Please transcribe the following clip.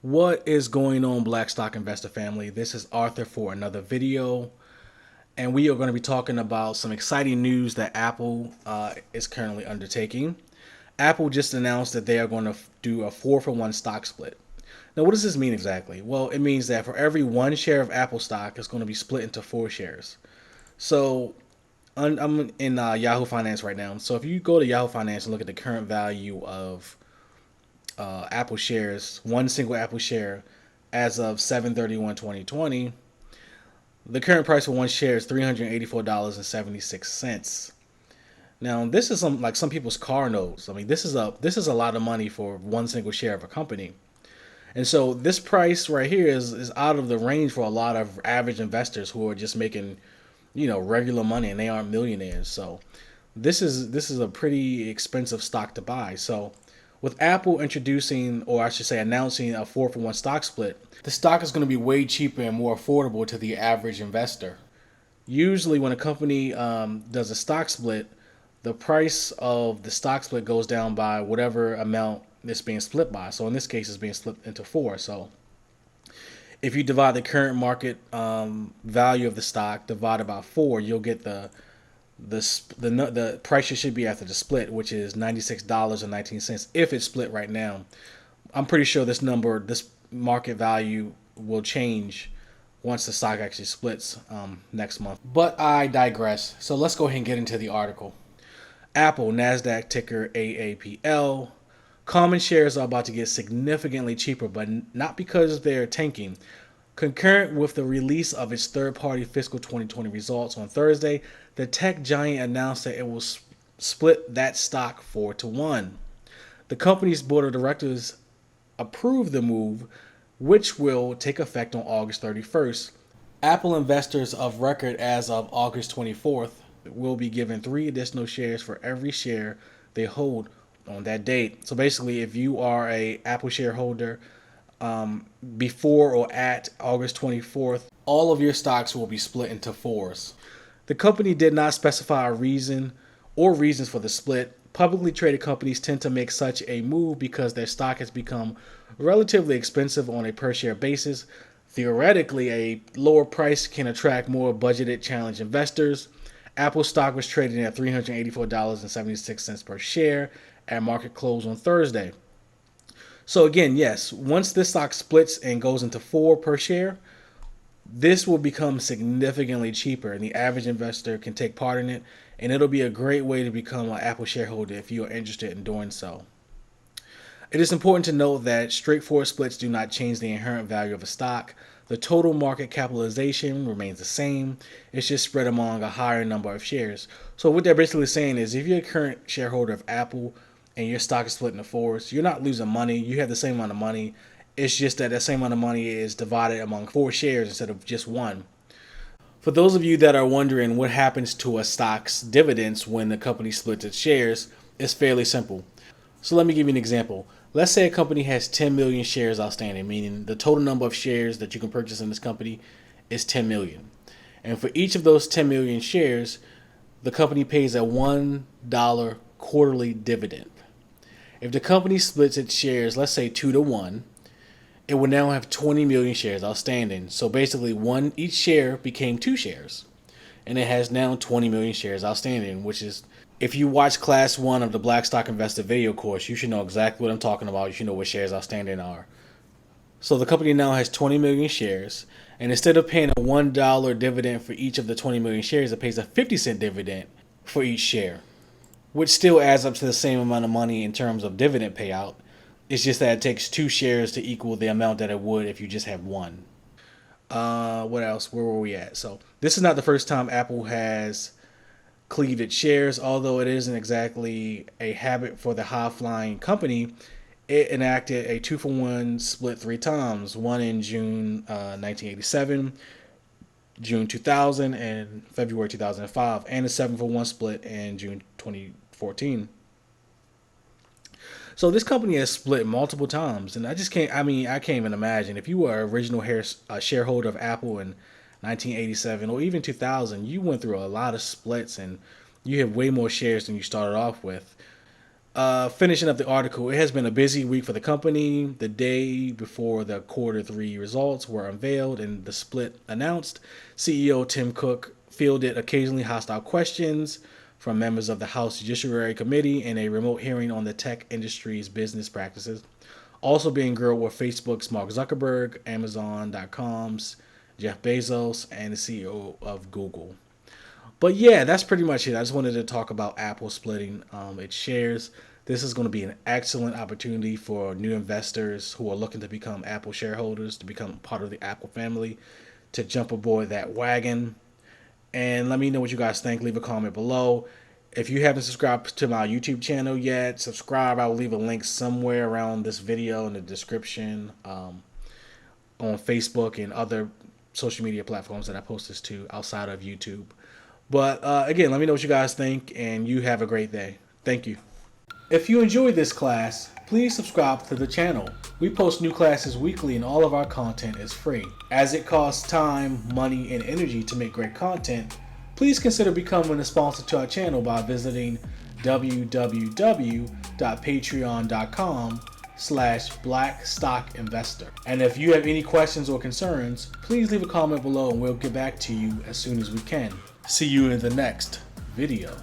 What is going on, Black Stock Investor family? This is Arthur for another video, and we are going to be talking about some exciting news that Apple is currently undertaking. Apple just announced that they are going to do a 4-for-1 stock split. Now, what does this mean exactly? Well, it means that for every one share of Apple stock, it's going to be split into 4 shares. So, I'm in Yahoo Finance right now. So, if you go to Yahoo Finance and look at the current value of Apple shares, one single Apple share, as of 7/31/2020, the current price for one share is $384.76. Now, this is some people's car notes. I mean, this is a lot of money for one single share of a company. And so this price right here is out of the range for a lot of average investors who are just making, regular money, and they aren't millionaires. So this is a pretty expensive stock to buy. So with Apple introducing, or I should say announcing, a 4-for-1 stock split, the stock is going to be way cheaper and more affordable to the average investor. Usually when a company does a stock split, the price of the stock split goes down by whatever amount it's being split by. So in this case, it's being split into 4. So if you divide the current market value of the stock divided by 4, you'll get the price it should be after the split, which is $96.19 if it's split right now. I'm pretty sure this market value will change once the stock actually splits next month. But I digress. So let's go ahead and get into the article. Apple, NASDAQ ticker AAPL. Common shares are about to get significantly cheaper, but not because they're tanking. Concurrent with the release of its third-party fiscal 2020 results on Thursday, the tech giant announced that it will split that stock 4-to-1. The company's board of directors approved the move, which will take effect on August 31st. Apple investors of record as of August 24th will be given 3 additional shares for every share they hold on that date. So basically, if you are a Apple shareholder before or at August 24th, all of your stocks will be split into 4s. The company did not specify a reason or reasons for the split. Publicly traded companies tend to make such a move because their stock has become relatively expensive on a per share basis. Theoretically, a lower price can attract more budgeted challenge investors. Apple stock was trading at $384.76 per share at market close on Thursday. So again, yes, once this stock splits and goes into 4 per share, this will become significantly cheaper, and the average investor can take part in it, and it'll be a great way to become an Apple shareholder if you are interested in doing so. It is important to note that straightforward splits do not change the inherent value of a stock. The total market capitalization remains the same. It's just spread among a higher number of shares. So what they're basically saying is, if you're a current shareholder of Apple and your stock is split into 4s, you're not losing money. You have the same amount of money. It's just that same amount of money is divided among 4 shares instead of just one. For those of you that are wondering what happens to a stock's dividends when the company splits its shares, it's fairly simple. So let me give you an example. Let's say a company has 10 million shares outstanding, meaning the total number of shares that you can purchase in this company is 10 million. And for each of those 10 million shares, the company pays a $1 quarterly dividend. If the company splits its shares, let's say 2-to-1, it will now have 20 million shares outstanding. So basically, each share became 2 shares. And it has now 20 million shares outstanding, which is, if you watch class 1 of the Black Stock Investor video course, you should know exactly what I'm talking about. You should know what shares outstanding are. So the company now has 20 million shares, and instead of paying a $1 dividend for each of the 20 million shares, it pays a 50-cent dividend for each share, which still adds up to the same amount of money in terms of dividend payout. It's just that it takes 2 shares to equal the amount that it would if you just have one. What else? Where were we at? So this is not the first time Apple has cleaved its shares, although it isn't exactly a habit for the high-flying company. It enacted a 2-for-1 split 3 times, one in June 1987, June 2000, and February 2005, and a 7-for-1 split in June 2014. So this company has split multiple times, and I can't even imagine. If you were an original shareholder of Apple in 1987 or even 2000, you went through a lot of splits, and you have way more shares than you started off with. Finishing up the article, it has been a busy week for the company. The day before the Q3 results were unveiled and the split announced, CEO Tim Cook fielded occasionally hostile questions from members of the House Judiciary Committee in a remote hearing on the tech industry's business practices. Also being grilled were Facebook's Mark Zuckerberg, Amazon.com's Jeff Bezos, and the CEO of Google. But yeah, that's pretty much it. I just wanted to talk about Apple splitting its shares. This is going to be an excellent opportunity for new investors who are looking to become Apple shareholders, to become part of the Apple family, to jump aboard that wagon. And let me know what you guys think. Leave a comment below. If you haven't subscribed to my YouTube channel yet, subscribe. I will leave a link somewhere around this video in the description, on Facebook and other social media platforms that I post this to outside of YouTube. But again, let me know what you guys think, and you have a great day. Thank you. If you enjoyed this class, please subscribe to the channel. We post new classes weekly and all of our content is free. As it costs time, money, and energy to make great content, please consider becoming a sponsor to our channel by visiting www.patreon.com/blackstockinvestor. And if you have any questions or concerns, please leave a comment below and we'll get back to you as soon as we can. See you in the next video.